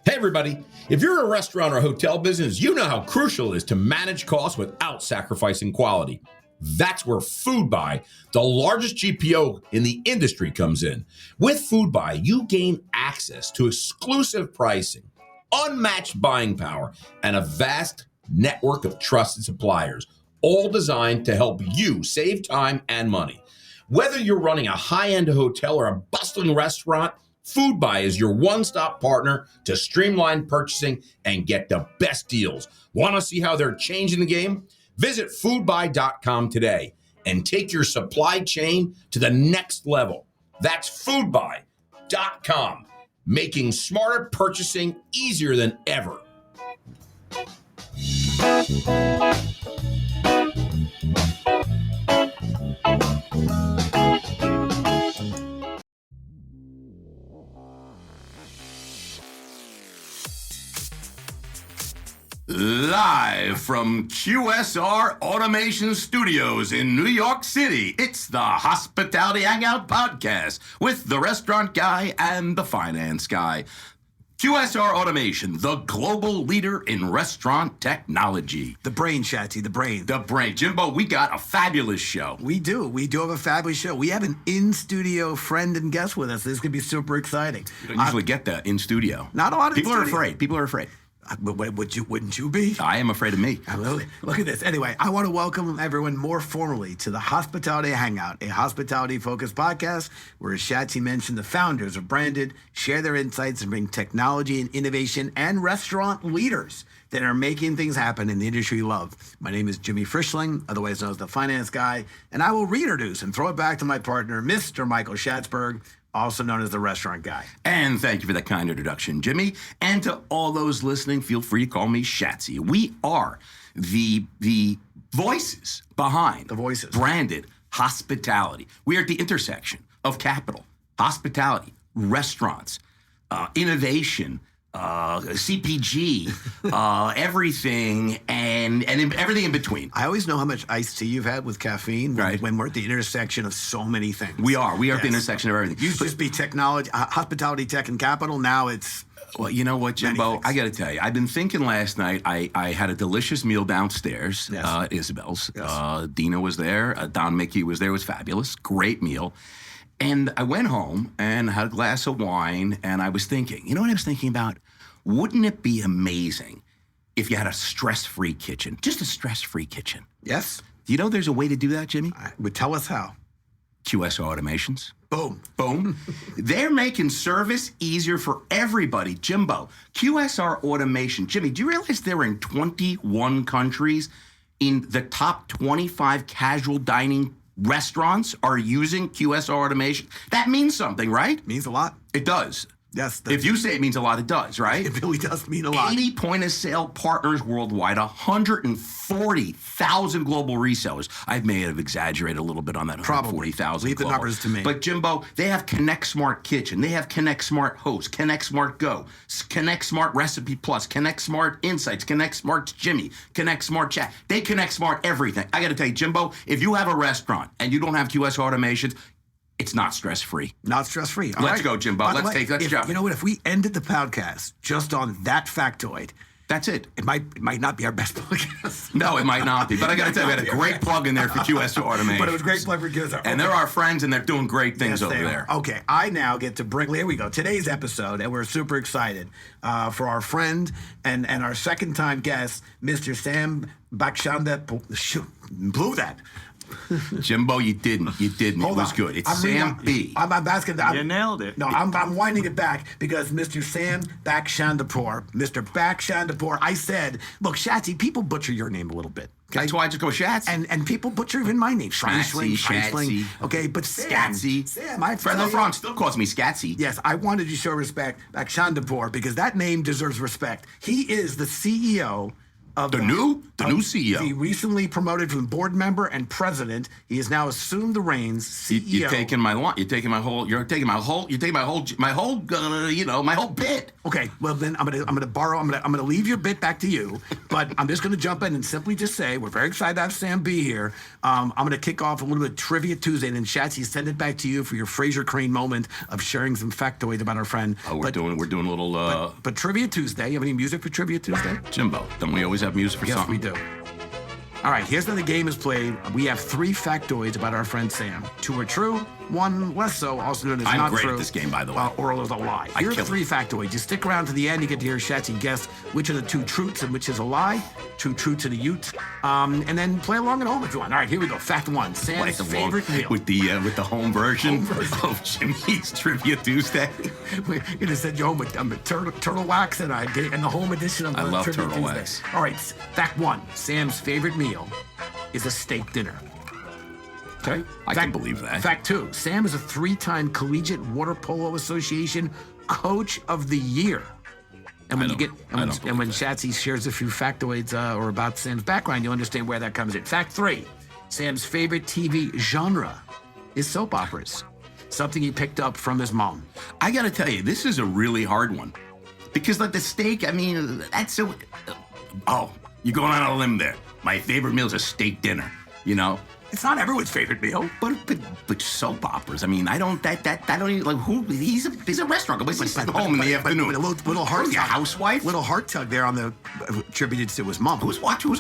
Hey everybody, if you're a restaurant or hotel business, you know how crucial it is to manage costs without sacrificing quality. That's where FoodBuy, the largest GPO in the industry, comes in. With FoodBuy, you gain access to exclusive pricing, unmatched buying power, and a vast network of trusted suppliers, all designed to help you save time and money. Whether you're running a high-end hotel or a bustling restaurant, FoodBuy is your one-stop partner to streamline purchasing and get the best deals. Want to see how they're changing the game? Visit foodbuy.com today and take your supply chain to the next level. That's foodbuy.com, making smarter purchasing easier than ever. Live from QSR Automation Studios in New York City, it's the Hospitality Hangout podcast with the restaurant guy and the finance guy. QSR Automation, the global leader in restaurant technology. The brain, Shatsy, the brain. The brain. Jimbo, we got a fabulous show. We do. We do have a fabulous show. We have an in-studio friend and guest with us. This is going to be super exciting. You don't usually get that in studio. Not a lot of people are afraid. People are afraid. Wouldn't you be? I am afraid of me. Look at this. Anyway, I want to welcome everyone more formally to the Hospitality Hangout, a hospitality-focused podcast where, as Shatsy mentioned, the founders of Branded share their insights and bring technology and innovation and restaurant leaders that are making things happen in the industry you love. My name is Jimmy Frischling, otherwise known as the finance guy, and I will reintroduce and throw it back to my partner, Mr. Michael Schatzberg, also known as the restaurant guy. And thank you for that kind introduction, Jimmy. And to all those listening, feel free to call me Shatsy. We are the voices behind Branded Hospitality. We are at the intersection of capital, hospitality, restaurants, innovation, CPG, everything, and everything in between. I always know how much iced tea you've had with caffeine when we're at the intersection of so many things. We are at the intersection of everything. Used to just be technology, hospitality, tech, and capital. Now it's... Well, you know what, Jimbo? I got to tell you, I've been thinking last night. I had a delicious meal downstairs at Isabel's. Yes. Dina was there. Don Mickey was there. It was fabulous. Great meal. And I went home and had a glass of wine, and I was thinking, you know what I was thinking about? Wouldn't it be amazing if you had a stress-free kitchen? Just a stress-free kitchen. Yes. Do you know there's a way to do that, Jimmy? Would tell us how. QSR Automations. Boom. Boom. They're making service easier for everybody. Jimbo, QSR Automation. Jimmy, do you realize they're in 21 countries? In the top 25 casual dining restaurants are using QSR Automation? That means something, right? Means a lot. It does. Yes. If you say it means a lot, it does, right? It really does mean a lot. 80 point-of-sale partners worldwide, 140,000 global resellers. I may have exaggerated a little bit on that 140,000. Leave the numbers to me. But, Jimbo, they have Connect Smart Kitchen. They have Connect Smart Host, Connect Smart Go, Connect Smart Recipe Plus, Connect Smart Insights, Connect Smart Jimmy, Connect Smart Chat. They Connect Smart everything. I got to tell you, Jimbo, if you have a restaurant and you don't have QSR Automations, it's not stress-free. Not stress-free. Let's go, Jimbo. Let's jump. You know what? If we ended the podcast just on that factoid, that's it. It might not be our best podcast. No, it might not be. But I got to tell you, we had a great plug in there for QSR Automation. But it was a great plug for QSR. Okay. And they're our friends, and they're doing great things over there. Okay, I now get to bring, here we go, today's episode, and we're super excited for our friend and our second-time guest, Mr. Sam Bakhshandehpour. Shoot, blew that. Jimbo, you didn't. It was good. It's Sam B. I'm asking that. You nailed it. No, I'm winding it back because Mr. Sam Bakhshandehpour, I said, look, Shatsy, people butcher your name a little bit. Okay? That's why I just go Shatz. And people butcher even my name. Frischling. Okay, but Sam, my friend of France still calls me Scatsy. Yes, I wanted to show respect, Bakhshandehpour, because that name deserves respect. He is the CEO of The new CEO. He recently promoted from board member and president. He has now assumed the reins. CEO. You're taking my whole bit. Okay, well then I'm gonna leave your bit back to you, but I'm just gonna jump in and simply just say we're very excited to have Sam B here. I'm gonna kick off a little bit of Trivia Tuesday, and then Shatsy, send it back to you for your Fraser Crane moment of sharing some factoids about our friend. Oh, we're doing a little. But Trivia Tuesday. You have any music for Trivia Tuesday? Jimbo, don't we always have music for something? Yes, we do. All right, here's how the game is played. We have 3 factoids about our friend Sam. 2 are true, 1 less so, also known as I'm not great true. at this game, by the way. Or a lie. Here are the 3 factoids. You stick around to the end, you get to hear Shatsy guess which are the 2 truths and which is a lie. 2 truths and a ute. And then play along at home if you want. All right, here we go. Fact 1. Sam's favorite meal. With the home version of Jimmy's Trivia Tuesday. You're gonna send you home with turtle wax and the home edition of I love Trivia turtle Tuesday. wax. All right, fact 1. Sam's favorite meal is a steak dinner. Okay? I can believe that. Fact 2. Sam is a 3-time Collegiate Water Polo Association Coach of the Year. And when Shatsy shares a few factoids or about Sam's background, you'll understand where that comes in. Fact 3. Sam's favorite TV genre is soap operas. Something he picked up from his mom. I got to tell you, this is a really hard one. Because, like, the steak, I mean, that's so... Oh, you're going on a limb there. My favorite meal is a steak dinner, you know? It's not everyone's favorite meal. But soap operas, I mean, I don't even, like, who... He's a restaurant guy. He's sitting home in the afternoon. But a little heart tug. Your housewife? Little heart tug there on the... attributed to his mom. Who's watching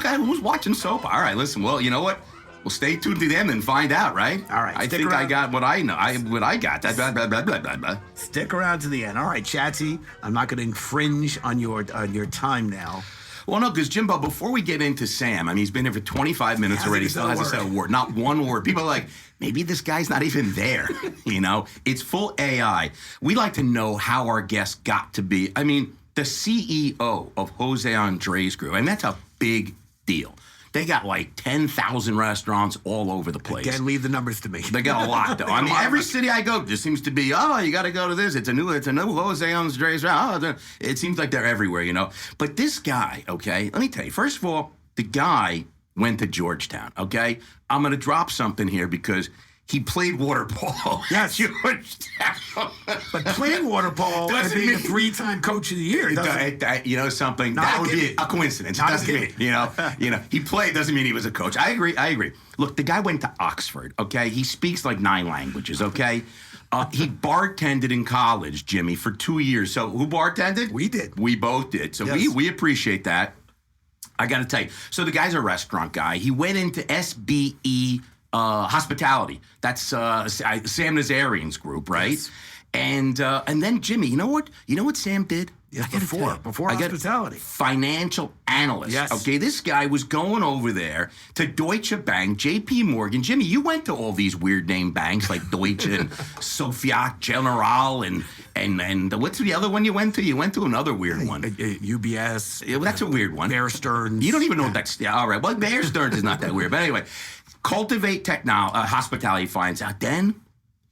soap? All right, listen, well, you know what? Well, stay tuned to them and find out, right? All right. I think I got what I know. What I got. Blah, blah, blah, blah, blah, blah. Stick around to the end. All right, Shatsy, I'm not going to infringe on your time now. Well, no, because Jimbo, before we get into Sam, I mean, he's been here for 25 minutes already. Still hasn't said a word. Not one word. People are like, maybe this guy's not even there. You know, it's full AI. We like to know how our guest got to be. I mean, the CEO of José Andrés Group, and that's a big deal. They got like 10,000 restaurants all over the place. Again, leave the numbers to me. They got a lot, though. I mean, every city I go, there seems to be, you got to go to this. It's a new José Andrés. It seems like they're everywhere, you know. But this guy, okay, let me tell you. First of all, the guy went to Georgetown, okay? I'm going to drop something here because he played water polo at Georgetown. But playing water polo and being a 3-time Coach of the Year doesn't... You know something? That would be a coincidence. It doesn't mean, you know, he played doesn't mean he was a coach. I agree. Look, the guy went to Oxford, okay? He speaks like 9 languages, okay? He bartended in college, Jimmy, for 2 years. So who bartended? We did. We both did. So yes. we appreciate that. I got to tell you. So the guy's a restaurant guy. He went into SBE Hospitality. That's Sam Nazarian's group, right? Yes. And then Jimmy, you know what Sam did? Yes, before Hospitality. Financial analyst. Yes. Okay, this guy was going over there to Deutsche Bank, JP Morgan. Jimmy, you went to all these weird name banks like Deutsche and Societe Generale and what's the other one you went to? You went to another weird one. UBS. Yeah, well, that's a weird one. Bear Stearns. You don't even know what that's... Yeah, all right. Well, Bear Stearns is not that weird. But anyway, Cultivate Hospitality finds out. Then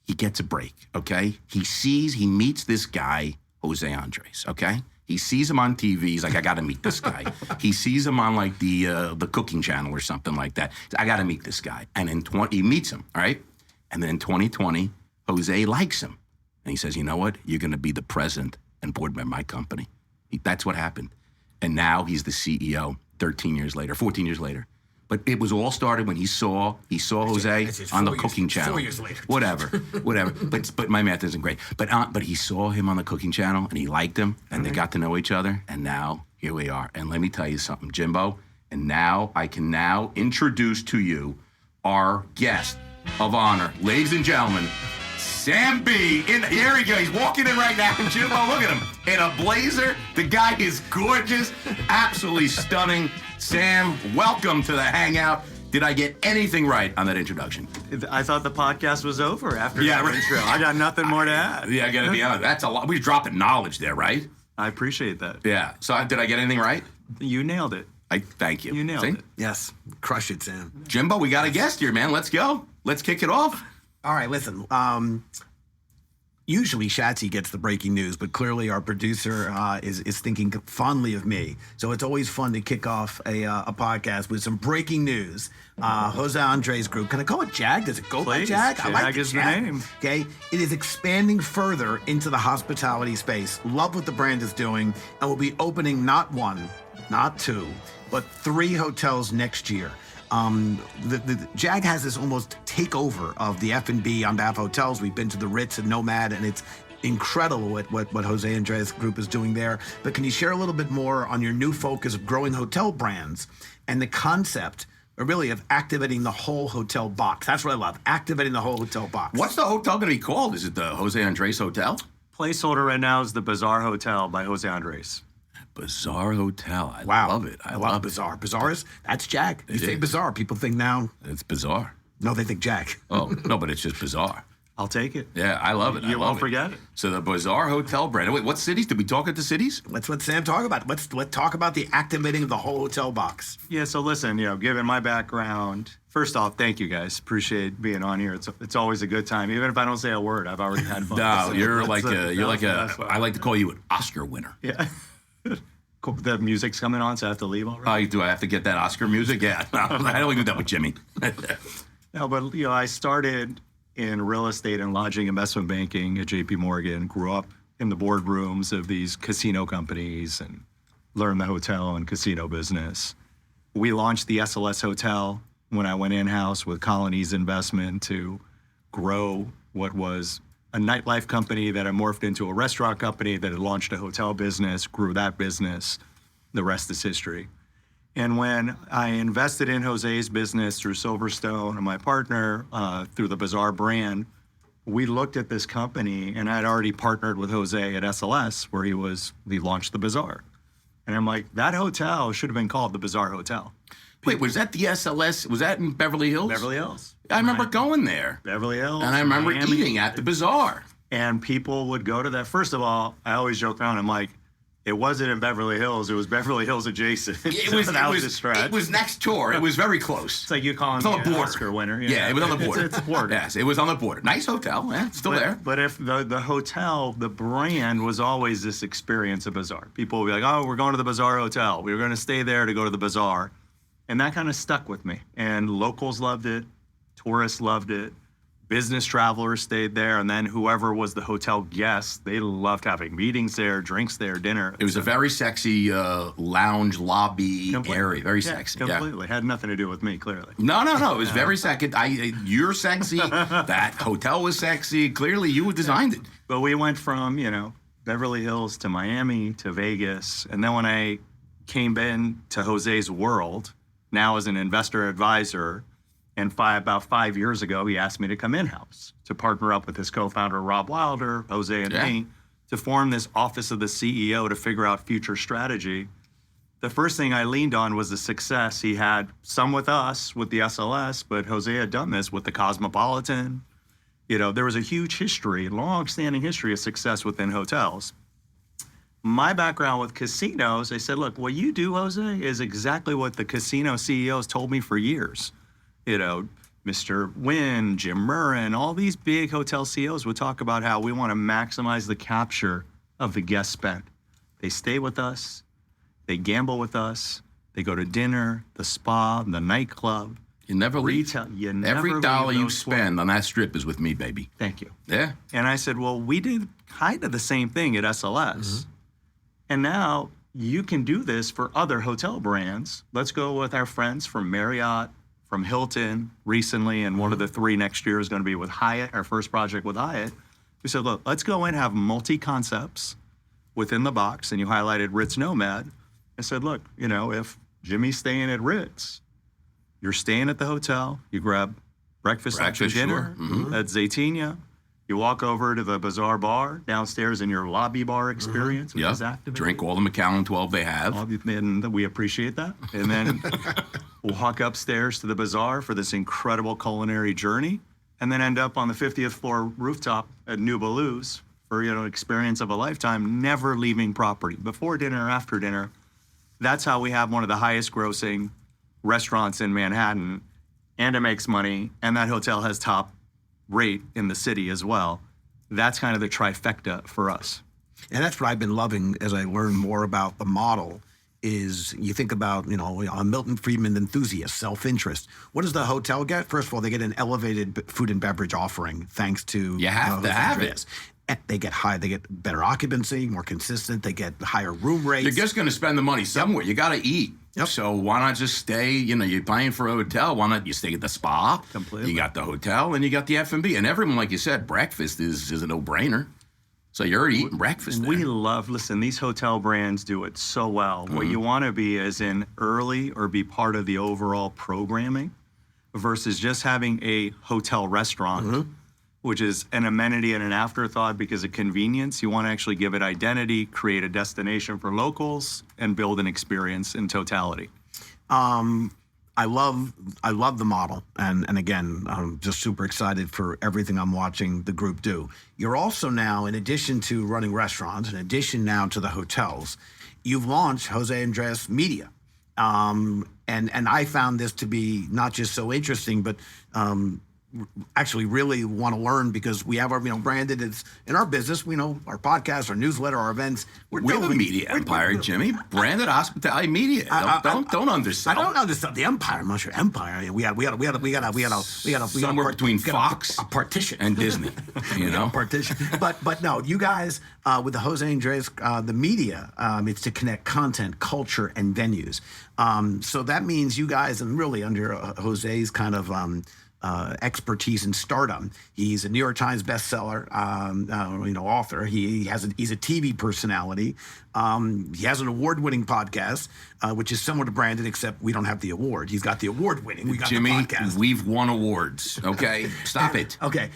he gets a break, okay? He meets this guy, José Andrés, okay? He sees him on TV. He's like, I got to meet this guy. He sees him on like the cooking channel or something like that. I got to meet this guy. And he meets him, all right? And then in 2020, Jose likes him. And he says, you know what? You're going to be the president and board member of my company. That's what happened. And now he's the CEO 14 years later. But it was all started when he saw Jose on the cooking channel. 4 years later. Whatever. But my math isn't great. But he saw him on the cooking channel and he liked him and they got to know each other and now here we are. And let me tell you something, Jimbo. And now I can introduce to you our guest of honor, ladies and gentlemen, Sam B. Here he goes. He's walking in right now. Jimbo, look at him in a blazer. The guy is gorgeous, absolutely stunning. Sam, welcome to the Hangout. Did I get anything right on that introduction? I thought the podcast was over after that intro. I got nothing more to add. Yeah, I got to be honest. That's a lot. We're dropping knowledge there, right? I appreciate that. Yeah. So did I get anything right? You nailed it. Thank you. You nailed it. Yes. Crush it, Sam. Jimbo, we got a guest here, man. Let's go. Let's kick it off. All right, listen. Usually Shatsy gets the breaking news, but clearly our producer is thinking fondly of me. So it's always fun to kick off a podcast with some breaking news. José Andrés Group. Can I call it Jag? Does it go by Jag? I like Jag is the name. Okay. It is expanding further into the hospitality space. Love what the brand is doing, and will be opening not one, not two, but 3 hotels next year. The Jag has this almost takeover of the F&B on behalf of hotels. We've been to the Ritz and Nomad, and it's incredible what José Andrés Group is doing there. But can you share a little bit more on your new focus of growing hotel brands and the concept, or really, of activating the whole hotel box? That's what I love, activating the whole hotel box. What's the hotel going to be called? Is it the José Andrés Hotel? Placeholder right now is the Bazaar Hotel by José Andrés. Bazaar Hotel. I Wow. love it. I love Bazaar. Bazaar that's Jag. You say Bazaar, people think now. It's bizarre. No, they think Jag. Oh, no, but it's just bizarre. I'll take it. Yeah, I love it. You won't forget it. So the Bazaar Hotel brand. Wait, what cities? Did we talk at the cities? That's what Sam talk about. Let's talk about the activating of the whole hotel box. Yeah, so listen, given my background, first off, thank you guys. Appreciate being on here. It's always a good time. Even if I don't say a word, I've already had fun. No, So you're that's like that's a. I like to call you an Oscar winner. Yeah. Cool. The music's coming on, so I have to leave already. Do I have to get that Oscar music? Yeah, no, I only do that with Jimmy. No, but I started in real estate and lodging investment banking at J.P. Morgan. Grew up in the boardrooms of these casino companies and learned the hotel and casino business. We launched the SLS Hotel when I went in-house with Colony's investment to grow what was a nightlife company that had morphed into a restaurant company that had launched a hotel business, grew that business. The rest is history. And when I invested in José's business through Silverstone and my partner through the Bazaar brand, we looked at this company, and I'd already partnered with José at SLS, where he launched the Bazaar. And I'm like, that hotel should have been called the Bazaar Hotel. Wait, was that the SLS? Was that in Beverly Hills? Beverly Hills. I remember going there. Beverly Hills. And I remember Miami. eating at the Bazaar. And people would go to that. First of all, I always joke around. I'm like, it wasn't in Beverly Hills. It was Beverly Hills adjacent. It was a stretch. It was next door. It was very close. It's like you calling me an Oscar winner. Yeah, it was on the border. It's a border. Yes, it was on the border. Nice hotel. Yeah, it's still there. But if the hotel, the brand was always this experience of Bazaar. People would be like, oh, we're going to the Bazaar Hotel. We were going to stay there to go to the Bazaar. And that kind of stuck with me. And locals loved it. Tourists loved it. Business travelers stayed there. And then whoever was the hotel guest, they loved having meetings there, drinks there, dinner. It was a very sexy lounge lobby area. Very sexy. Completely. Had nothing to do with me, clearly. No. It was very sexy. You're sexy. That hotel was sexy. Clearly, you designed it. But we went from, Beverly Hills to Miami to Vegas. And then when I came in to José's world, now as an investor advisor, and about 5 years ago, he asked me to come in-house to partner up with his co-founder, Rob Wilder, José, and me, to form this office of the CEO to figure out future strategy. The first thing I leaned on was the success he had, some with us, with the SLS, but José had done this with the Cosmopolitan. There was a huge history, long-standing history of success within hotels. My background with casinos, I said, look, what you do, José, is exactly what the casino CEOs told me for years. Mr. Wynn, Jim Murren, all these big hotel CEOs would talk about how we want to maximize the capture of the guest spend. They stay with us, they gamble with us, they go to dinner, the spa, the nightclub. You never retail. leave. Every dollar you spend on that strip is with me, baby. Thank you. Yeah. And I said, well, we did kind of the same thing at SLS. Mm-hmm. And now you can do this for other hotel brands. Let's go with our friends from Marriott, from Hilton recently, and one of the 3 next year is going to be with Hyatt, our first project with Hyatt. We said, look, let's go and have multi-concepts within the box, and you highlighted Ritz Nomad. I said, look, if Jimmy's staying at Ritz, you're staying at the hotel, you grab breakfast lunch, and dinner at Zaytinya. You walk over to the Bazaar bar downstairs in your lobby bar experience, which is activated. Drink all the Macallan 12 they have. And we appreciate that. And then we'll walk upstairs to the Bazaar for this incredible culinary journey, and then end up on the 50th floor rooftop at New Baloo's for experience of a lifetime, never leaving property, before dinner or after dinner. That's how we have one of the highest grossing restaurants in Manhattan, and it makes money, and that hotel has top rate in the city as well. that's kind of the trifecta for us. And that's what I've been loving as I learn more about the model is you think about, a Milton Friedman enthusiast, self-interest. What does the hotel get? First of all, they get an elevated food and beverage offering thanks to You have to have it. And they get better occupancy, more consistent. They get higher room rates. You're just going to spend the money somewhere. You got to eat. Yep. So why not just stay? You're paying for a hotel. Why not you stay at the spa? Completely. You got the hotel and you got the F&B. And everyone, like you said, breakfast is a no-brainer. So you're already eating breakfast there. Listen, these hotel brands do it so well. What you want to be is in early or be part of the overall programming versus just having a hotel restaurant, which is an amenity and an afterthought because of convenience. You want to actually give it identity, create a destination for locals, and build an experience in totality. I love the model, and again, I'm just super excited for everything I'm watching the group do. You're also now, in addition to running restaurants, in addition now to the hotels, you've launched José Andrés Media, and I found this to be not just so interesting, but actually really want to learn because we have our, branded as in our business, our podcast, our newsletter, our events. We have a media empire, Jimmy. Branded hospitality media. Don't undersell. I don't understand the empire. I'm not sure empire. We got somewhere between Fox a partition and Disney. Partition. But no, you guys with the José Andrés, the media, it's to connect content, culture, and venues. So that means you guys, and really under José's kind of expertise in stardom. He's a New York Times bestseller, author. He's a TV personality. He has an award-winning podcast, which is similar to Brandon, except we don't have the award. He's got the award-winning. We got Jimmy, the podcast. We've won awards. Okay, stop it. Okay,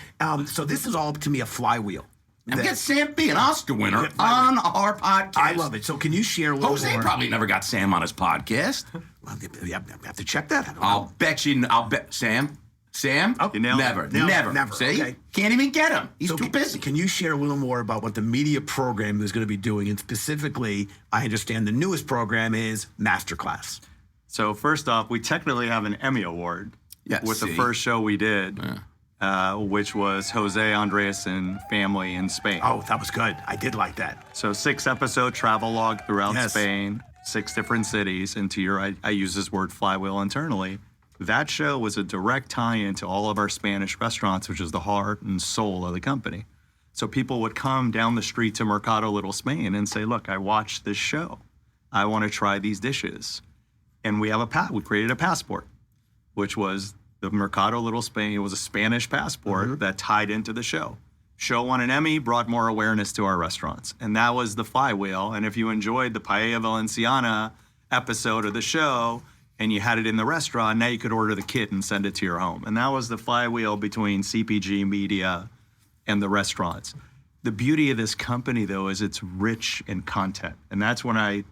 so this is all to me a flywheel. And we got Sam B, an Oscar winner, on our podcast. I love it. So can you share a little Jose more? probably never got Sam on his podcast. Well, you have to check that. I'll bet Sam. Oh, never. See? Okay. Can't even get him. He's So too busy. Can you share a little more about what the media program is going to be doing? And specifically, I understand the newest program is Masterclass. So first off, we technically have an Emmy Award with the first show we did, which was José Andrés and family in Spain. Oh, that was good. I did like that. So 6-episode travel log throughout Yes. Spain, 6 different cities. And I use this word flywheel internally. That show was a direct tie-in to all of our Spanish restaurants, which is the heart and soul of the company. So people would come down the street to Mercado Little Spain and say, look, I watched this show. I want to try these dishes. And we created a passport, which was the Mercado Little Spain. It was a Spanish passport that tied into the show. Show won an Emmy, brought more awareness to our restaurants. And that was the flywheel. And if you enjoyed the Paella Valenciana episode of the show, and you had it in the restaurant, now you could order the kit and send it to your home. And that was the flywheel between CPG, media, and the restaurants. The beauty of this company, though, is it's rich in content. And that's when I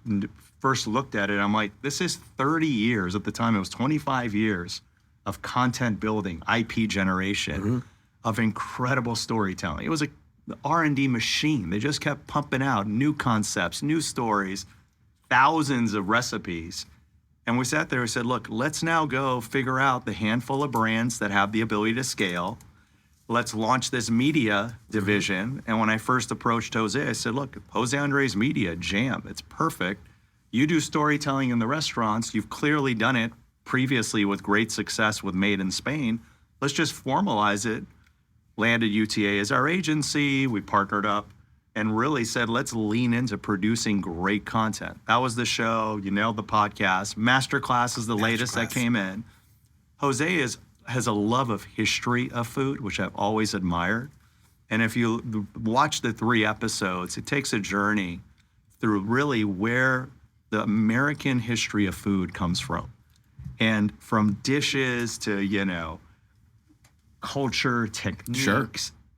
first looked at it, I'm like, this is 30 years. At the time, it was 25 years of content building, IP generation, of incredible storytelling. It was an R&D machine. They just kept pumping out new concepts, new stories, thousands of recipes. And we sat there and said, look, let's now go figure out the handful of brands that have the ability to scale. Let's launch this media division. And when I first approached Jose, I said, look, José Andrés Media, jam, it's perfect. You do storytelling in the restaurants. You've clearly done it previously with great success with Made in Spain. Let's just formalize it. Landed UTA as our agency. We partnered up and really said, let's lean into producing great content. That was the show. You nailed the podcast. Masterclass is the latest that came in. Jose has a love of history of food, which I've always admired. And if you watch the 3 episodes, it takes a journey through really where the American history of food comes from. And from dishes to, culture, techniques. Sure.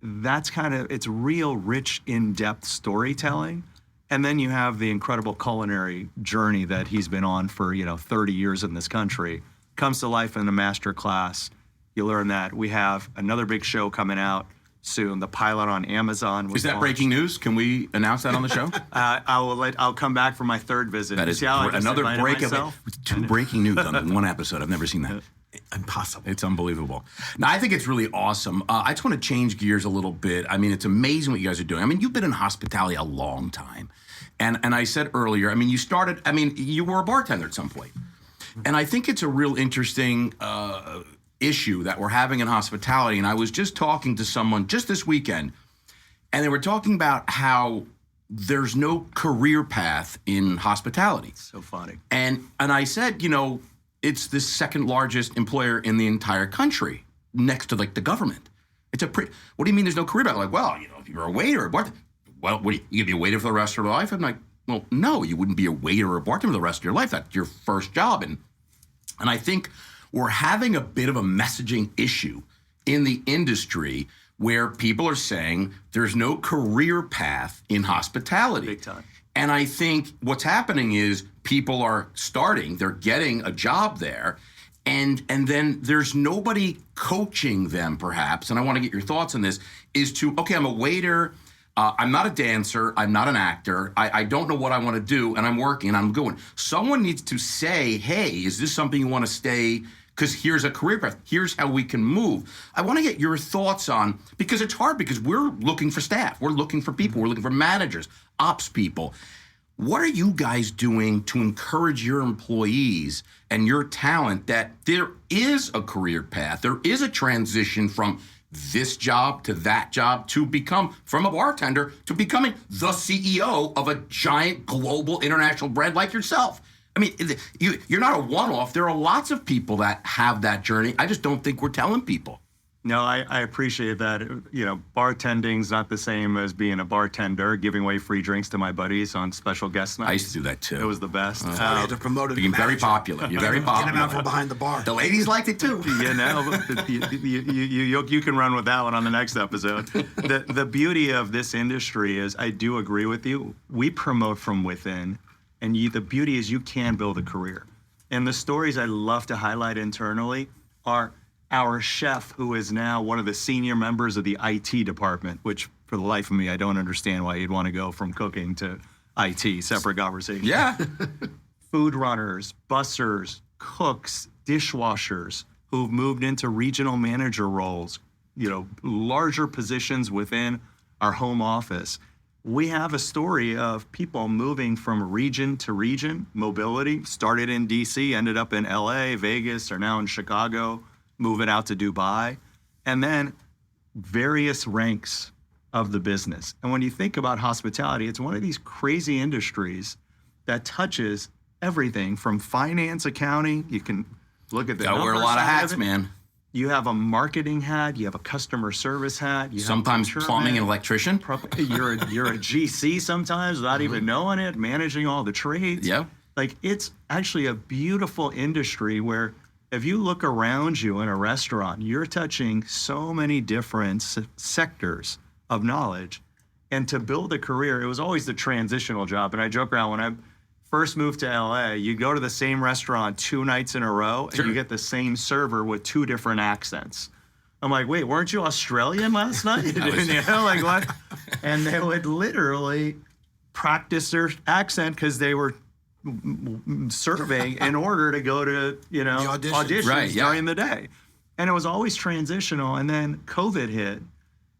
That's it's real rich, in-depth storytelling. And then you have the incredible culinary journey that he's been on for, 30 years in this country. Comes to life in a master class. You learn that. We have another big show coming out soon. The pilot on Amazon. Is that breaking news? Can we announce that on the show? I'll come back for my 3rd visit. That is another break of it. 2 breaking news on 1 episode. I've never seen that. impossible. It's unbelievable. Now, I think it's really awesome. I just want to change gears a little bit. I mean, it's amazing what you guys are doing. I mean, you've been in hospitality a long time. And I said earlier, I mean, you were a bartender at some point. And I think it's a real interesting issue that we're having in hospitality. And I was just talking to someone just this weekend, and they were talking about how there's no career path in hospitality. So funny. And I said, it's the second largest employer in the entire country, next to like the government. What do you mean there's no career path? Like, well, if you're a waiter or a bartender, well, you gonna be a waiter for the rest of your life? I'm like, well, no, you wouldn't be a waiter or a bartender for the rest of your life. That's your first job. And I think we're having a bit of a messaging issue in the industry where people are saying there's no career path in hospitality. Big time. And I think what's happening is people are they're getting a job there, and then there's nobody coaching them, perhaps, and I want to get your thoughts on this, okay, I'm a waiter, I'm not a dancer, I'm not an actor, I don't know what I want to do, and I'm working, and I'm going. Someone needs to say, hey, is this something you want to stay? Because here's a career path. Here's how we can move. I want to get your thoughts on, because it's hard, because we're looking for staff. We're looking for people. We're looking for managers, ops people. What are you guys doing to encourage your employees and your talent that there is a career path? There is a transition from this job to that job to become, from a bartender to becoming the CEO of a giant global international brand like yourself. I mean, you're not a one-off. There are lots of people that have that journey. I just don't think we're telling people. No, I appreciate that. Bartending's not the same as being a bartender, giving away free drinks to my buddies on special guest nights. I used to do that too. It was the best. You had to promote it. Being very popular. You're very popular. Get him out from behind the bar. The ladies liked it too. You can run with that one on the next episode. The beauty of this industry is, I do agree with you. We promote from within, and the beauty is you can build a career. And the stories I love to highlight internally are our chef, who is now one of the senior members of the IT department, which for the life of me, I don't understand why you'd want to go from cooking to IT, separate conversation. Yeah. Food runners, bussers, cooks, dishwashers who've moved into regional manager roles, larger positions within our home office. We have a story of people moving from region to region. Mobility started in DC, ended up in LA, Vegas, are now in Chicago, moving out to Dubai, and then various ranks of the business. And when you think about hospitality, it's one of these crazy industries that touches everything from finance, accounting. You can look at the gotta wear a lot of hats, man. You have a marketing hat. You have a customer service hat. You sometimes have plumbing and electrician. You're a GC sometimes without even knowing it, managing all the trades. Yeah. Like, it's actually a beautiful industry where if you look around you in a restaurant, you're touching so many different sectors of knowledge. And to build a career, it was always the transitional job. And I joke around, when I first moved to LA, you go to the same restaurant 2 nights in a row, and you get the same server with 2 different accents. I'm like, wait, weren't you Australian last night? Like what? And they would literally practice their accent because they were surveying in order to go to auditions during the day. And it was always transitional. And then COVID hit,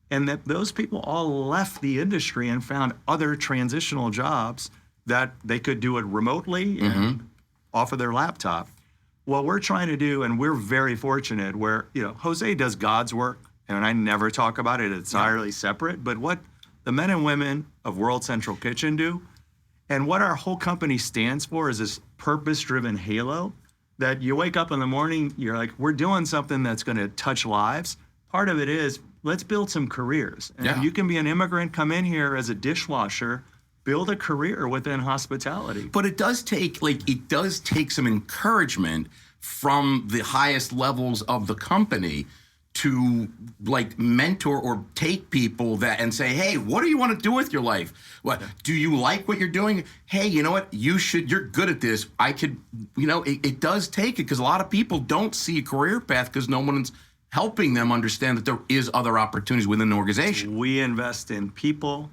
and those people all left the industry and found other transitional jobs that they could do it remotely and off of their laptop. What we're trying to do, and we're very fortunate, where Jose does God's work, and I never talk about it, it's entirely separate, but what the men and women of World Central Kitchen do, and what our whole company stands for, is this purpose-driven halo that you wake up in the morning, you're like, we're doing something that's going to touch lives. Part of it is, let's build some careers. And if you can be an immigrant, come in here as a dishwasher, build a career within hospitality. But it does take some encouragement from the highest levels of the company to mentor or take people and say, hey, what do you want to do with your life? What do you like what you're doing? Hey, you know what? You're good at this. It does take it, because a lot of people don't see a career path because no one's helping them understand that there is other opportunities within the organization. We invest in people,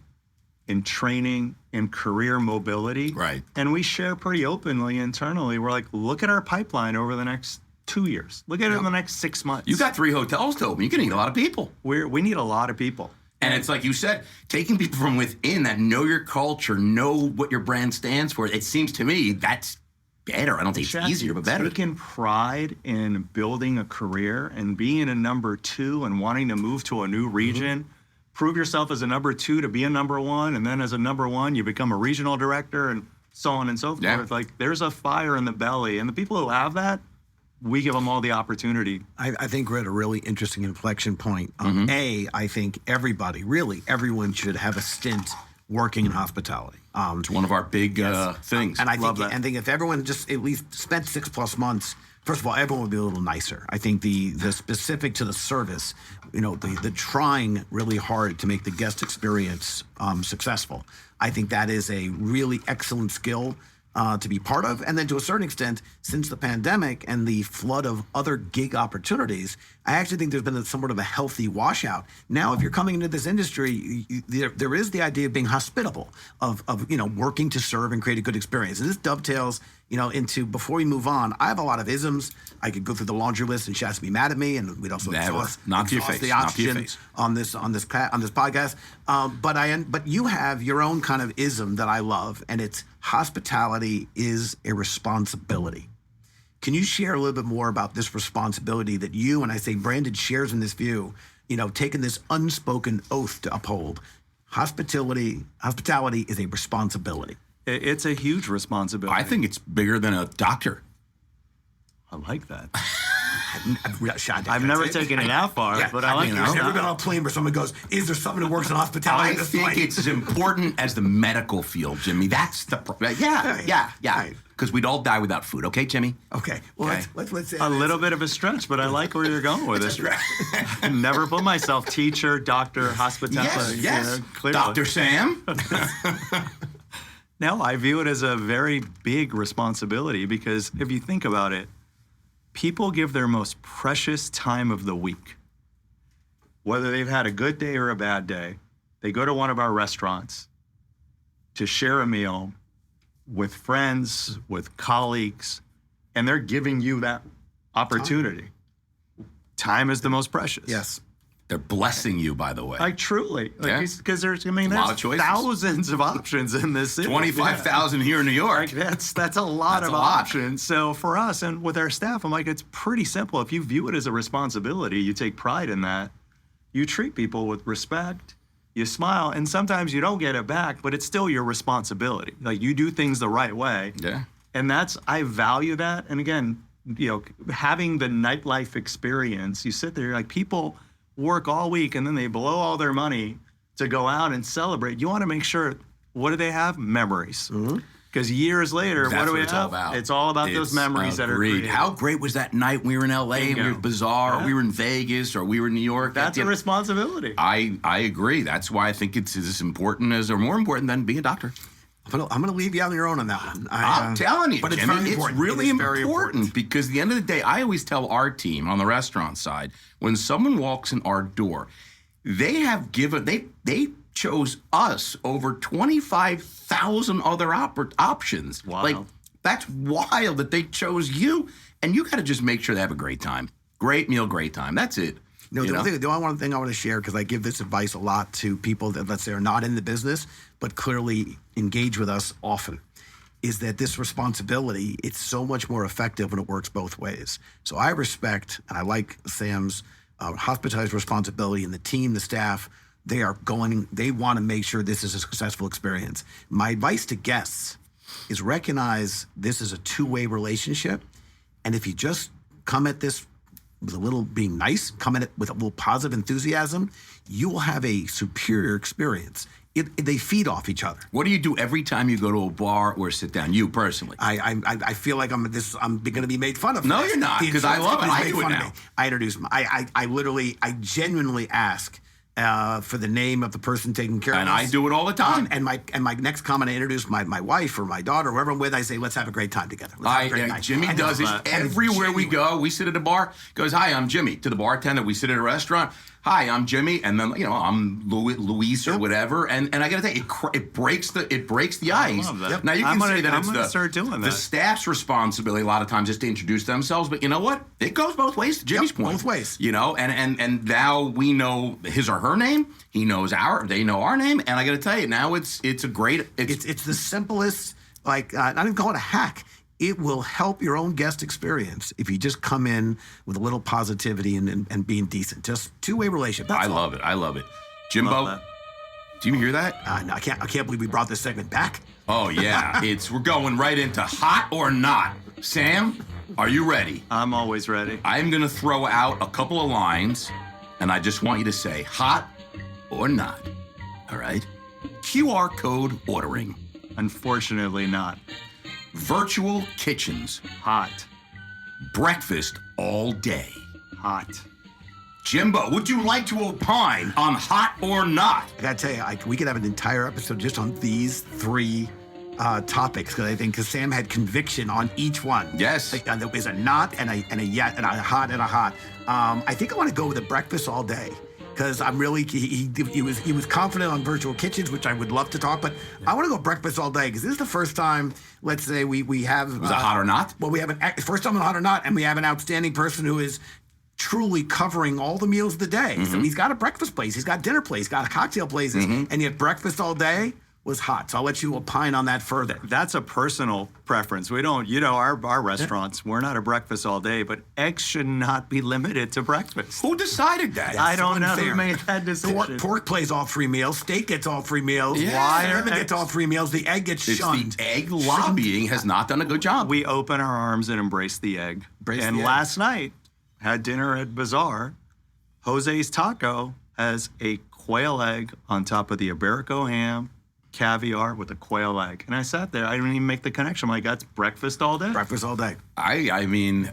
in training, in career mobility. Right. And we share pretty openly internally. We're like, look at our pipeline over the next 2 years. Look at it in the next 6 months. You got 3 hotels to open. You can need a lot of people. We need a lot of people. And it's like you said, taking people from within that know your culture, know what your brand stands for. It seems to me that's better. I don't think it's easier, but better. Taking pride in building a career and being a number 2 and wanting to move to a new region, prove yourself as a number 2 to be a number 1, and then as a number 1, you become a regional director and so on and so forth. Yeah. Like there's a fire in the belly, and the people who have that, we give them all the opportunity. I think we're at a really interesting inflection point. I think everyone should have a stint working in hospitality. It's one of our big things. And I think if everyone just at least spent 6+ months, first of all, everyone would be a little nicer. I think the specific to the service, the trying really hard to make the guest experience successful. I think that is a really excellent skill to be part of. And then to a certain extent, since the pandemic and the flood of other gig opportunities, I actually think there's been somewhat of a healthy washout. Now, if you're coming into this industry, there is the idea of being hospitable, of working to serve and create a good experience. And this dovetails, into, before we move on, I have a lot of isms. I could go through the laundry list and Shatz would be mad at me, and we'd also exhaust the oxygen on this podcast. But you have your own kind of ism that I love, and it's hospitality is a responsibility. Can you share a little bit more about this responsibility that you, and I say Branded, shares in this view, taking this unspoken oath to uphold? Hospitality is a responsibility. It's a huge responsibility. I think it's bigger than a doctor. I like that. I've never taken it that far, but I like it. I've never been on a plane where someone goes, is there someone who works in hospitality? I think it's as important as the medical field, Jimmy. That's the Yeah. Because we'd all die without food. Okay, Jimmy? Okay. Well, let's say a little bit of a stretch, but I like where you're going with it. I never put myself teacher, doctor, hospitality. Yes. Clearly. Dr. Sam. No, I view it as a very big responsibility because if you think about it, people give their most precious time of the week, whether they've had a good day or a bad day, they go to one of our restaurants to share a meal with friends, with colleagues, and they're giving you that opportunity. Time is the most precious. Yes. They're blessing you, by the way. Like truly, because there's a lot of choices. Thousands of options in this city. 25,000 here in New York. That's a lot of options. So for us and with our staff, I'm like, it's pretty simple. If you view it as a responsibility, you take pride in that. You treat people with respect. You smile, and sometimes you don't get it back, but it's still your responsibility. Like you do things the right way. Yeah. And I value that. And again, having the nightlife experience, you sit there, you're like people work all week and then they blow all their money to go out and celebrate. You want to make sure, what do they have? Memories. Because years later, what do we have? It's all about those memories that are created. How great was that night we were in LA, we were at Bazaar, or we were in Vegas, or we were in New York? That's a responsibility. I agree. That's why I think it's as important as, or more important than being a doctor. I'm going to leave you on your own on that one. I'm telling you, but Jimmy, it's really very important because at the end of the day, I always tell our team on the restaurant side, when someone walks in our door, they chose us over 25,000 other options. Wow. Like, that's wild that they chose you, and you got to just make sure they have a great time. Great meal, great time. That's it. No, the one thing I want to share, because I give this advice a lot to people that, let's say, are not in the business, but clearly engage with us often, is that this responsibility, it's so much more effective when it works both ways. So I respect, and I like Sam's hospitality responsibility, and the team, the staff, they want to make sure this is a successful experience. My advice to guests is recognize this is a two-way relationship, and if you just come at this with a little being nice, come at it with a little positive enthusiasm, you will have a superior experience. They feed off each other. What do you do every time you go to a bar or sit down? You personally? I feel like I'm going to be made fun of. No, you're not, because I love it. I do it now. I introduce them. I genuinely ask for the name of the person taking care of us. And I do it all the time. And my next comment, I introduce my wife or my daughter, whoever I'm with, I say, let's have a great time together. Jimmy does it everywhere we go. We sit at a bar, goes, hi, I'm Jimmy. To the bartender, we sit at a restaurant. hi, I'm Jimmy, and then I'm Luis or whatever, and I got to tell you, it breaks the ice. I love that. Now you can say that I'm it's gonna start doing the that. staff's responsibility a lot of times just to introduce themselves, but you know what? It goes both ways. To Jimmy's point, both ways. And now we know his or her name. He knows they know our name, and I got to tell you, now it's a great. It's the simplest. Like not even call it a hack. It will help your own guest experience if you just come in with a little positivity and being decent. Just two-way relationship. I love it. Jimbo, do you hear that? No, I can't believe we brought this segment back. Oh yeah, we're going right into hot or not. Sam, are you ready? I'm always ready. I'm gonna throw out a couple of lines, and I just want you to say hot or not. All right? QR code ordering. Unfortunately, not. Virtual kitchens. Hot. Breakfast all day. Hot. Jimbo, would you like to opine on hot or not? I gotta tell you, we could have an entire episode just on these three topics because Sam had conviction on each one. Yes. There was a not and a yet and a hot and a hot. I think I want to go with the breakfast all day. Because I'm really, he was confident on virtual kitchens, which I would love to talk, but I want to go breakfast all day because this is the first time, let's say we have. Was it hot or not? Well, we have first time on hot or not, and we have an outstanding person who is truly covering all the meals of the day. Mm-hmm. So he's got a breakfast place, he's got dinner place, he's got a cocktail places, and yet breakfast all day was hot. So I'll let you opine on that further. That's a personal preference. We don't, our restaurants, we're not a breakfast all day, but eggs should not be limited to breakfast. Who decided that? I don't know unfair. who made that decision. Pork plays all 3 meals. Steak gets all 3 meals. Yeah. Why? Why are Salmon gets eggs- all 3 meals. The egg gets It's shunned. the egg lobbying has not done a good job. We open our arms and embrace the egg. Embrace and the egg. last night, had dinner at Bazaar. Jose's Taco has a quail egg on top of the Iberico ham, caviar with a quail egg. And I sat there. I didn't even make the connection. I'm like, that's breakfast all day. Breakfast all day. I mean,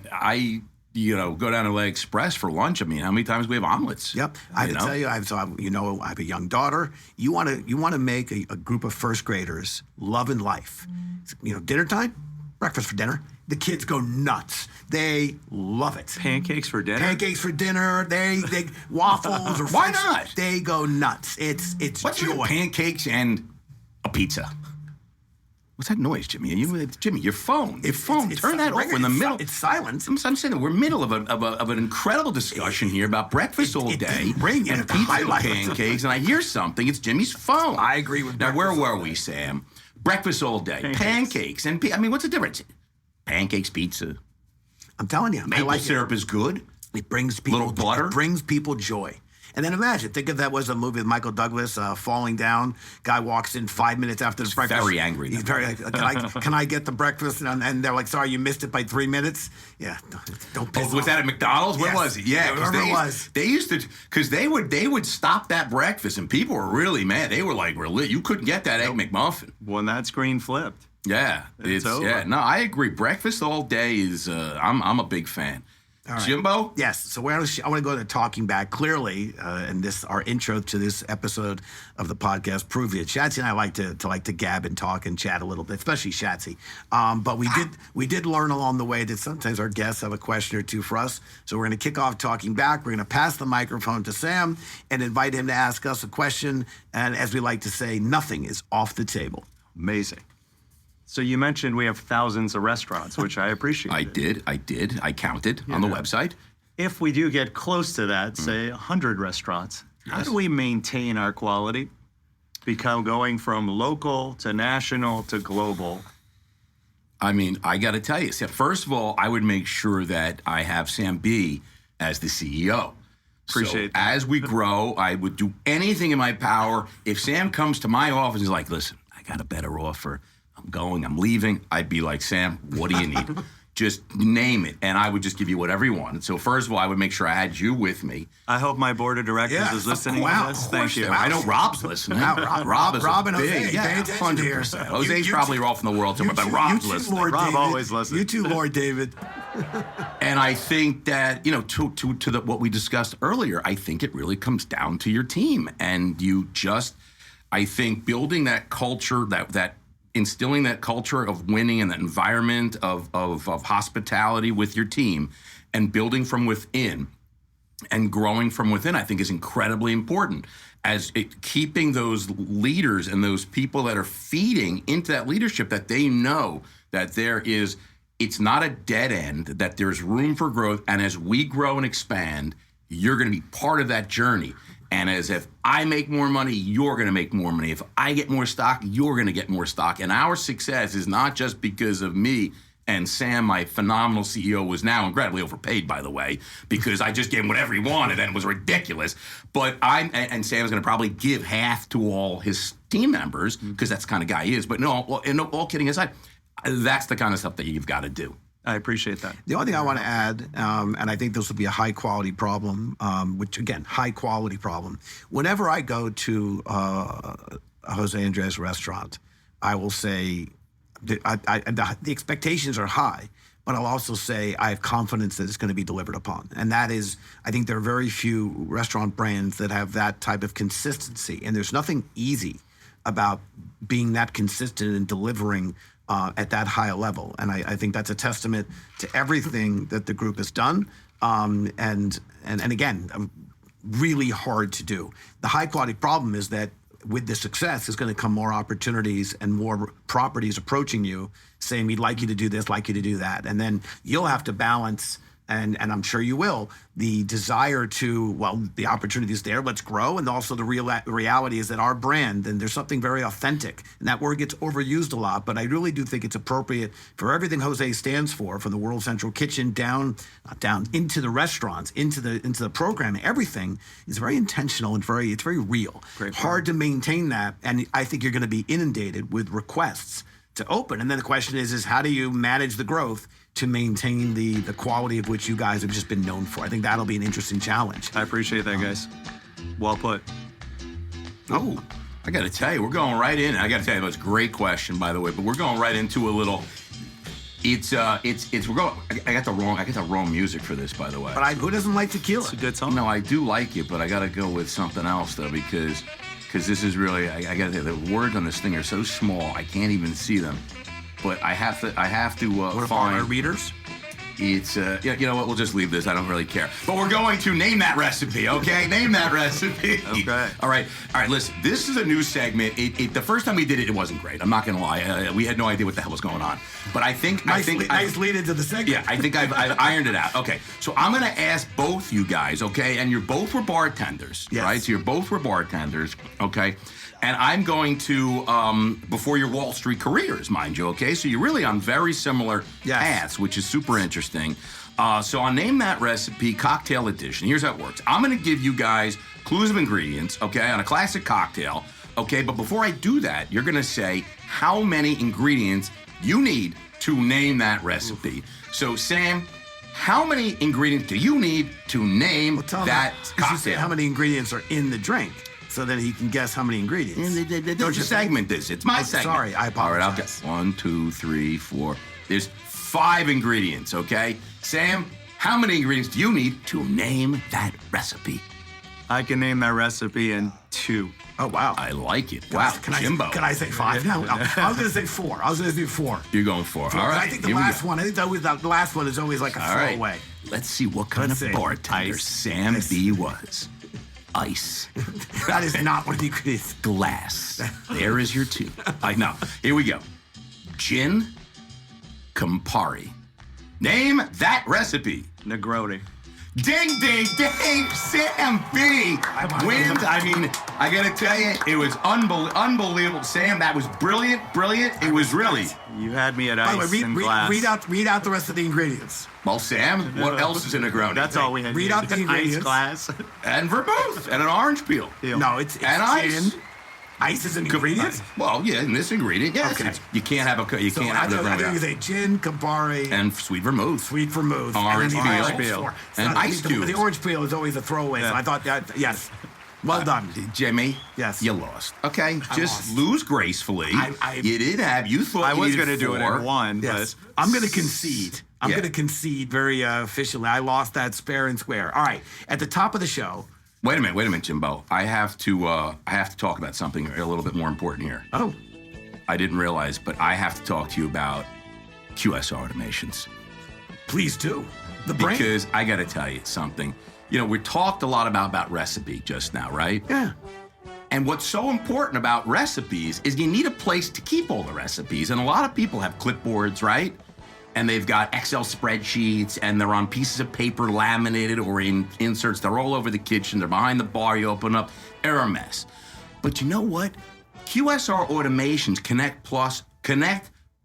go down to LA Express for lunch. I mean, how many times do we have omelets? Yep. I have to tell you, I have a young daughter. You want to make a group of first graders loving life. Dinner time, breakfast for dinner. The kids go nuts. They love it. Pancakes for dinner? Pancakes for dinner. They waffles or Why French- not? They go nuts. It's What's joy. your pancakes and a pizza? What's that noise, Jimmy? Jimmy, your phone. Your phone. It's Turn that off. We're in the middle. It's silent. I'm saying that we're middle of an incredible discussion here about breakfast all it day didn't ring and at the pizza and highlight. pancakes, and I hear something. It's Jimmy's phone. I agree with Now, where breakfast all were we, day. Sam? Breakfast all day. Pancakes. And I mean, what's the difference? Pancakes, pizza. I'm telling you. I Maple like syrup is good. It brings people Little butter? It brings people joy. And then imagine, think of that was a movie with Michael Douglas, Falling Down. Guy walks in 5 minutes after the breakfast. very angry, He's that very like, can I get the breakfast? And they're like, sorry, you missed it by 3 minutes. Yeah, don't piss Was off. that at McDonald's? Where Yes. was it? Yeah, Wherever it was. They used to, because they would stop that breakfast, and people were really mad. They were like, you couldn't get that egg McMuffin. When that screen flipped. Yeah, It's over. Yeah, no, I agree. Breakfast all day is. I'm a big fan. right. Jimbo. Yes. So I want to go to talking back clearly, and this our intro to this episode of the podcast proved it. Shatsy and I like to gab and talk and chat a little bit, especially Shatsy. But we did learn along the way that sometimes our guests have a question or two for us. So we're going to kick off talking back. We're going to pass the microphone to Sam and invite him to ask us a question. And as we like to say, nothing is off the table. Amazing. So you mentioned we have thousands of restaurants, which I appreciate. I did. I counted on the website. If we do get close to that, say 100 restaurants, how do we maintain our quality? Going from local to national to global. I mean, I got to tell you, first of all, I would make sure that I have Sam B as the CEO. Appreciate so that. As we grow, I would do anything in my power. If Sam comes to my office and is like, listen, I got a better offer. I'm leaving. I'd be like, Sam, what do you need? Just name it, and I would just give you whatever you wanted. So first of all, I would make sure I had you with me. I hope my board of directors is listening wow, to this. of Thank course you. they I know Rob's listening. Rob is and a big, Jose, pay yeah, attention here. 100%. Jose's You probably two- off in the world somewhere, but Rob's you two, listening. Lord Rob David. always listens. You too, Lord David. And I think that, to what we discussed earlier, I think it really comes down to your team. And I think building that culture, that instilling that culture of winning and that environment of hospitality with your team and building from within and growing from within, I think, is incredibly important. Keeping those leaders and those people that are feeding into that leadership, that they know that it's not a dead end, that there's room for growth. And as we grow and expand, you're going to be part of that journey. And as if I make more money, you're going to make more money. If I get more stock, you're going to get more stock. And our success is not just because of me and Sam, my phenomenal CEO, was now incredibly overpaid, by the way, because I just gave him whatever he wanted and it was ridiculous. But and Sam's going to probably give half to all his team members because that's the kind of guy he is. But all kidding aside, that's the kind of stuff that you've got to do. I appreciate that. The only thing I want to add, and I think this will be a high-quality problem, which, again, high-quality problem. Whenever I go to a José Andrés restaurant, I will say the expectations are high, but I'll also say I have confidence that it's going to be delivered upon. And that is, I think there are very few restaurant brands that have that type of consistency. And there's nothing easy about being that consistent and delivering at that high a level. And I think that's a testament to everything that the group has done. And again, really hard to do. The high quality problem is that with the success is going to come more opportunities and more properties approaching you saying, we'd like you to do this, like you to do that. And then you'll have to balance, and I'm sure you will, the desire to, well, the opportunity is there, let's grow. And also the reality is that our brand, and there's something very authentic, and that word gets overused a lot, but I really do think it's appropriate for everything José stands for, from the World Central Kitchen down into the restaurants, into the programming. Everything is very intentional and it's very real. Hard to maintain that, and I think you're going to be inundated with requests to open. And then the question is how do you manage the growth to maintain the quality of which you guys have just been known for? I think that'll be an interesting challenge. I appreciate that, guys. Well put. Oh, I got to tell you, we're going right in. I got to tell you, that was a great question, by the way, but we're going right into a little. We're going. I got the wrong music for this, by the way. But who doesn't like tequila? It's a good song. No, I do like it, but I got to go with something else though, because this is really. I got to tell you, the words on this thing are so small, I can't even see them. But I have to find our readers. It's you know what? We'll just leave this. I don't really care. But we're going to name that recipe, okay? Name that recipe. Okay. All right. Listen, this is a new segment. The first time we did it, it wasn't great. I'm not gonna lie. We had no idea what the hell was going on. But I think nice lead into the segment. Yeah, I think I've ironed it out. Okay. So I'm gonna ask both you guys, okay? And you both were bartenders, yes. Right? So you both were bartenders, okay? And I'm going to, before your Wall Street careers, mind you, okay? So you're really on very similar paths, which is super interesting. So I'll name that recipe Cocktail Edition. Here's how it works. I'm going to give you guys clues of ingredients, okay, on a classic cocktail, okay? But before I do that, you're going to say how many ingredients you need to name that recipe. So, Sam, how many ingredients do you need to name that cocktail? You say how many ingredients are in the drink. So then he can guess how many ingredients. Don't you segment this? It's my segment. Sorry, I apologize. All right, I'll guess. 1, 2, 3, 4. There's 5 ingredients, okay? Sam, how many ingredients do you need to name that recipe? I can name that recipe in 2. Oh, wow. I like it. Wow, Jimbo. Can I say 5 now? No, I was going to say 4. I was going to do 4. You're going 4. All right. I think the last one is always like a throwaway. Right. Let's see what kind of bartender Sam B was. Ice. That is not what he is. Glass. There is your 2. No. Here we go. Gin Campari. Name that recipe. Negroni. Ding, ding, ding. Sam B wins. I mean, I got to tell you, it was unbelievable. Sam, that was brilliant. It was really. You had me at ice and glass. Read out the rest of the ingredients. Well, Sam, what else is in a Negroni? That's all we had. Read out the ingredients. Ice, glass. And vermouth. And an orange peel. No, it's and ice. Gin. Ice is an ingredient? Well, yeah, in this ingredient, yes. Okay. You can't have a. You can't have the. I think you say gin, Campari, and sweet vermouth. Orange peel. And ice cubes. The orange peel is always a throwaway. So I thought that. Yes. Well done, Jimmy. Yes. You lost. Okay, just lose gracefully. You did have. You thought I was going to do it in 1. Yes. But I'm going to concede. I'm going to concede very officially. I lost that fair and square. All right. At the top of the show. Wait a minute, Jimbo. I have to talk about something a little bit more important here. Oh. I didn't realize, but I have to talk to you about QSR automations. Please do. The brand. Because I got to tell you something. we talked a lot about recipe just now, right? Yeah. And what's so important about recipes is you need a place to keep all the recipes. And a lot of people have clipboards, right? And they've got Excel spreadsheets, and they're on pieces of paper laminated or in inserts. They're all over the kitchen. They're behind the bar. You open up, they're a mess. But you know what? QSR Automation's Connect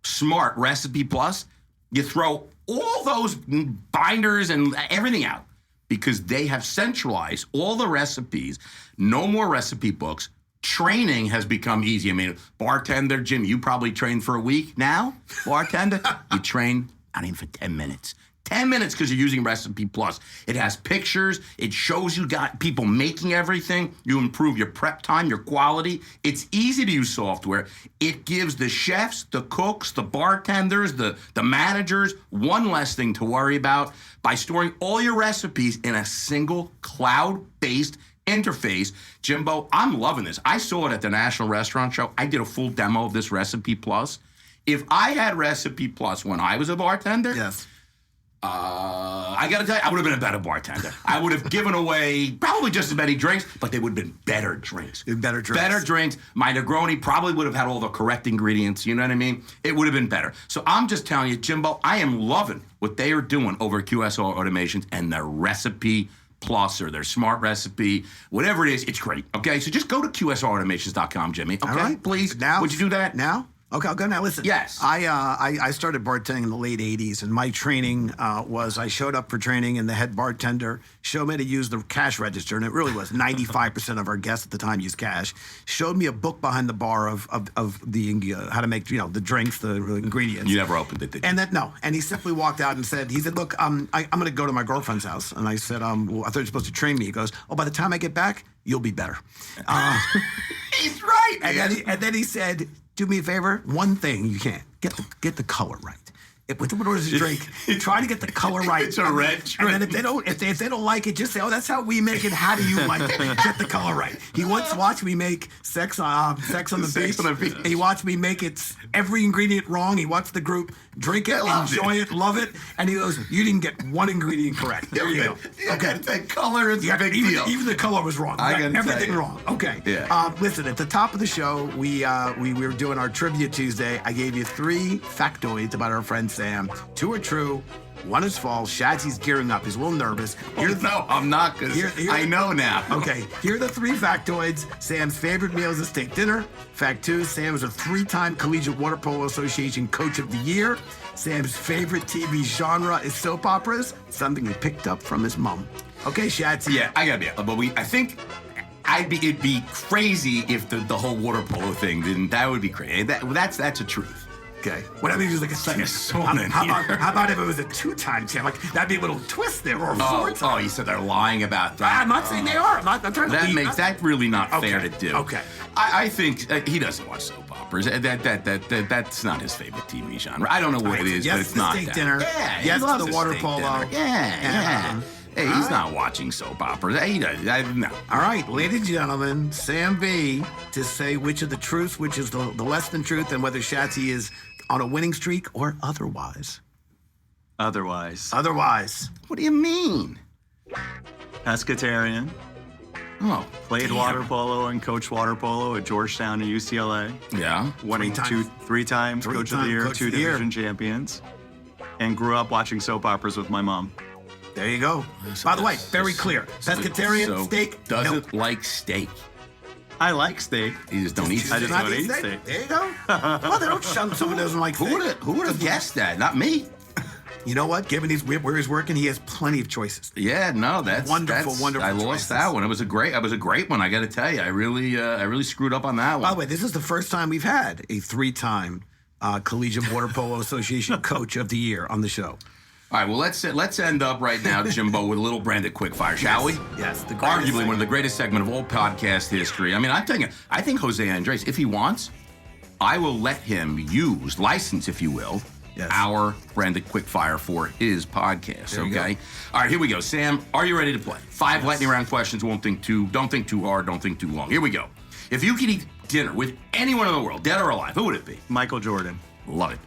Smart Recipe Plus, you throw all those binders and everything out, because they have centralized all the recipes. No more recipe books. Training has become easy. I mean, bartender, Jim, you probably trained for a week now, bartender. You train, not even for 10 minutes. 10 minutes because you're using Recipe Plus. It has pictures. It shows you got people making everything. You improve your prep time, your quality. It's easy to use software. It gives the chefs, the cooks, the bartenders, the managers one less thing to worry about by storing all your recipes in a single cloud-based interface. Jimbo, I'm loving this. I saw it at the National Restaurant Show. I did a full demo of this Recipe Plus. If I had Recipe Plus when I was a bartender, Yes. I got to tell you, I would have been a better bartender. I would have given away probably just as many drinks, but they would have been better drinks. Better drinks. Better drinks. My Negroni probably would have had all the correct ingredients. You know what I mean? It would have been better. So I'm just telling you, Jimbo, I am loving what they are doing over at QSR Automations and their Recipe Plus or their Smart Recipe, whatever it is, it's great. Okay, so just go to QSRautomations.com, Jimmy. Okay, All right. please. Now, Would you do that? Now? Okay, I'll go now. Listen. Yes. I started bartending in the late 80s, and my training was I showed up for training, and the head bartender showed me how to use the cash register, and it really was 95% of our guests at the time used cash. Showed me a book behind the bar of the how to make the drinks, the ingredients. You never opened it, did you? And then no, and he simply walked out and said, "Look, I'm going to go to my girlfriend's house." And I said, well, I thought you were supposed to train me. He goes, "Oh, by the time I get back, you'll be better." He's right. And then he said, "Do me a favor, one thing you can't get the color right. If someone orders a drink, try to get the color right. It's a red drink. And then if they don't like it, just say, 'Oh, that's how we make it. How do you like it? Get the color right.'" He once watched me make sex on the beach. He watched me make it every ingredient wrong. He watched the group drink it, enjoy it, love it, and he goes, "You didn't get one ingredient correct. There you go. Okay, that color is a big deal. Even the color was wrong. I gotta everything tell you. wrong. Okay. Yeah. Listen, at the top of the show, we were doing our Trivia Tuesday. I gave you 3 factoids about our friend Sam. 2 are true. 1 is false. Shadzy's gearing up. He's a little nervous. No, I'm not, because I know now. Okay, here are the 3 factoids. Sam's favorite meal is a steak dinner. Fact 2, Sam is a 3-time Collegiate Water Polo Association Coach of the Year. Sam's favorite TV genre is soap operas, something he picked up from his mom. Okay, Shadsy. Yeah, I gotta be. But I think it'd be crazy if the whole water polo thing didn't. That would be crazy. That's a truth. Okay. What I mean is like a second. How about if it was a 2-time champ? Like that'd be a little twist there, or a 4-time. Oh, you said they're lying about that. I'm not saying they are. I'm trying to. That really not fair to do. Okay. I think he doesn't watch soap operas. That's not his favorite TV genre. I don't know what it is, but it's not steak that. dinner. Yeah, yes he loves to the a water steak polo. dinner. Yeah. Hey, he's not watching soap operas. He does. No. All right, ladies and gentlemen, Sam B to say which of the truth, which is the less than truth, and whether Shatsy is on a winning streak or otherwise. Otherwise. What do you mean? Pescatarian. Oh, Played damn. water polo and coached water polo at Georgetown and UCLA. Yeah. Winning 3 times Coach of the Year, 2 division champions. And grew up watching soap operas with my mom. There you go. By the way, very clear. Pescatarian, steak, doesn't like steak. I like steak. You just don't eat steak. I just don't eat steak. There you go. Well, they don't shun someone who doesn't like steak. Who would have guessed that? Not me. You know what? Given where he's working, he has plenty of choices. Yeah, no, that's wonderful. I lost choices. that one. It was a great one. I got to tell you, I really screwed up on that one. By the way, this is the first time we've had a 3-time Collegiate Water Polo Association Coach of the Year on the show. All right, well, let's end up right now, Jimbo, with a little branded quickfire, shall we? Yes. The Arguably one of the greatest segment of all podcast history. I mean, I'm telling you, I think José Andrés, if he wants, I will let him license, if you will, our branded quickfire for his podcast. Okay. All right, here we go. Sam, are you ready to play? 5 lightning round questions. Don't think too hard. Don't think too long. Here we go. If you could eat dinner with anyone in the world, dead or alive, who would it be? Michael Jordan. Love it.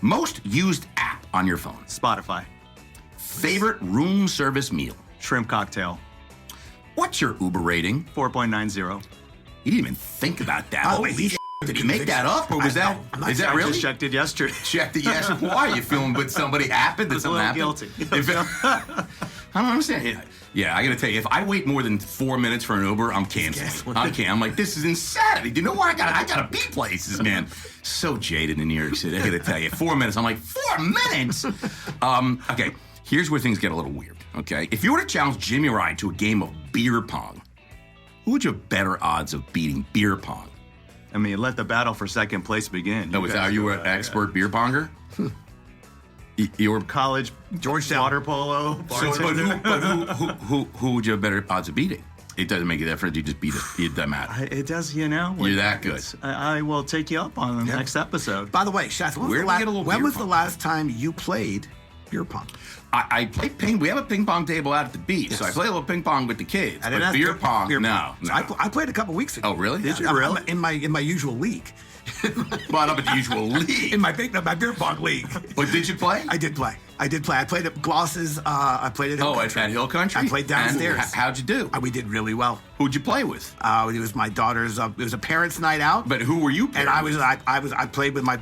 Most used app on your phone. Spotify. Favorite room service meal. shrimp cocktail. What's your Uber rating? 4.90. You didn't even think about that. Oh, wait, Holy shit. Did he make that up, or was that? Is that I really? just checked it yesterday. Checked it. Yes. Why? You feeling with somebody happened? Did A something little happen? guilty. I don't understand. Yeah, I got to tell you, if I wait more than 4 minutes for an Uber, I'm canceling. I'm like, this is insanity. Do you know where I gotta be places, man? So jaded in New York City. I got to tell you, 4 minutes. I'm like, 4 minutes. Okay. Here's where things get a little weird. Okay, if you were to challenge Jimmy Ryan to a game of beer pong, who would you have better odds of beating beer pong? I mean, let the battle for second place begin. No, are you an expert beer ponger? You were College Georgetown water polo. So, who would you have better odds of beating? It doesn't make a difference. You just beat it. It doesn't matter. It does, you know. You're that good. I will take you up on the next episode. By the way, Shatz, when was the last time you played beer pong? I play ping. We have a ping pong table out at the beach, so I play a little ping pong with the kids. But beer pong, no. I played a couple weeks ago. Oh, really? Did you really? In my usual league. Well, not at the usual league. In my beer pong league. But did you play? I did play. I played at Glosses. I played at Hill Country. At Hill Country? I played downstairs. And how'd you do? We did really well. Who'd you play with? It was my daughter's. It was a parents' night out. But who were you playing And with? I played with my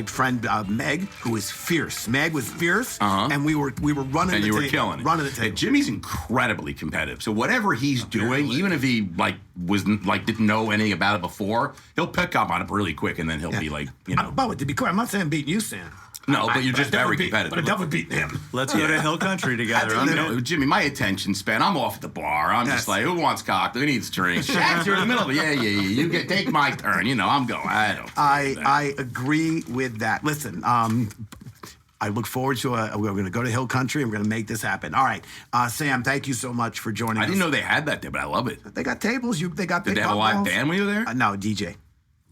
friend Meg, who was fierce. Meg was fierce, and we were running. And the you were table, killing it. running the table. Jimmy's incredibly competitive. So whatever he's doing, even if he didn't know anything about it before, he'll pick up on it really quick, and then he'll be like, you know. But to be clear, I'm not saying I'm beating you, Sam. No, but you're just very competitive. But I definitely beat him. Let's go to Hill Country together. You know, Jimmy, my attention span, I'm off at the bar. I'm just like, who wants cocktail? Who needs drinks? Shaq's here in the middle of it. Yeah. You take my turn. You know, I'm going. I agree with that. Listen, I look forward to we're going to go to Hill Country and we're going to make this happen. All right. Sam, thank you so much for joining us. I didn't know they had that there, but I love it. They got tables. They got Did they have a live band when you were there? No, DJ.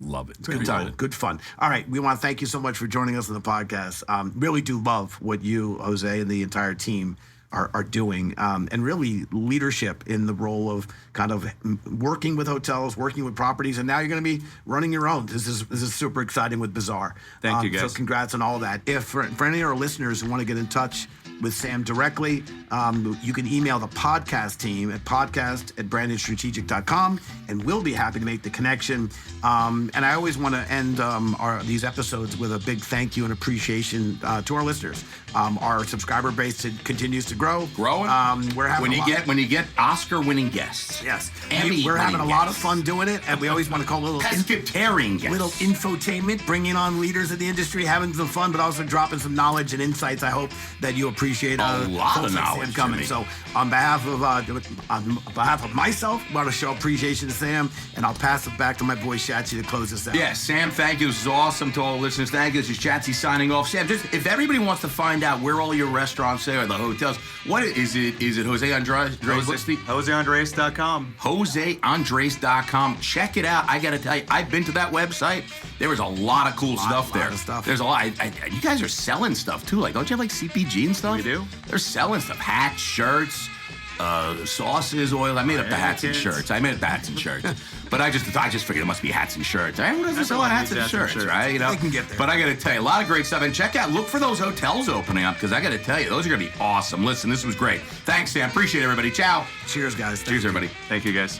Love it. Good time. Good fun. All right. We want to thank you so much for joining us on the podcast. Really do love what you, Jose, and the entire team are doing, and really leadership in the role of kind of working with hotels, working with properties, and now you're going to be running your own. This is super exciting with Bazaar. Thank you, guys. So congrats on all that. If for any of our listeners who want to get in touch with Sam directly, you can email the podcast team at podcast@brandedstrategic.com, and we'll be happy to make the connection. And I always want to end these episodes with a big thank you and appreciation to our listeners. Our subscriber base continues to grow. Growing. We're having when you get Oscar-winning guests. Yes. Emmy We're having a lot of guests. fun doing it, and we always want to call little Pescatarian guests. little infotainment, bringing on leaders of the industry, having some fun, but also dropping some knowledge and insights. I hope that you appreciate A lot folks of like Sam knowledge, coming. Jimmy. So on behalf of myself, I want to show appreciation to Sam, and I'll pass it back to my boy Shatzy to close this out. Yeah, Sam, thank you. This is awesome to all the listeners. Thank you. This is Chatsy signing off. Sam, just if everybody wants to find out where all your restaurants are, or the hotels, what is it? Is it José Andrés? JoséAndrés.com. JoséAndrés.com. Check it out. I got to tell you, I've been to that website. There was a lot of cool stuff there. There's a lot. You guys are selling stuff too. Like, don't you have like CPG and stuff? We do. They're selling stuff. Hats, shirts, sauces, oil. I made up the hats and shirts. But I just figured it must be hats and shirts. Who doesn't sell hats and shirts, right? You know, They can get there. But I got to tell you, a lot of great stuff. And look for those hotels opening up, because I got to tell you, those are going to be awesome. Listen, this was great. Thanks, Sam. Appreciate it, everybody. Ciao. Cheers, guys. Cheers, everybody. Thank you, guys.